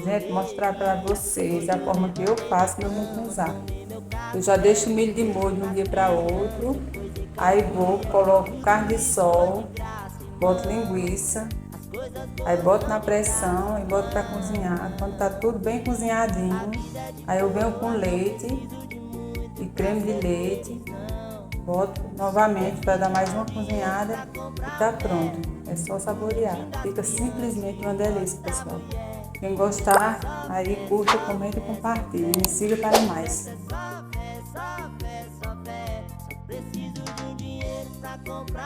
Gente, mostrar para vocês a forma que eu faço meu mucunzá. Eu já deixo o milho de molho de um dia para outro. Aí coloco carne de sol, boto linguiça. Aí boto na pressão e boto para cozinhar. Quando tá tudo bem cozinhadinho, aí eu venho com leite e creme de leite. Boto novamente para dar mais uma cozinhada e tá pronto. É só saborear. Fica simplesmente uma delícia, pessoal. Quem gostar, aí curta, comenta e compartilha. Me siga para mais.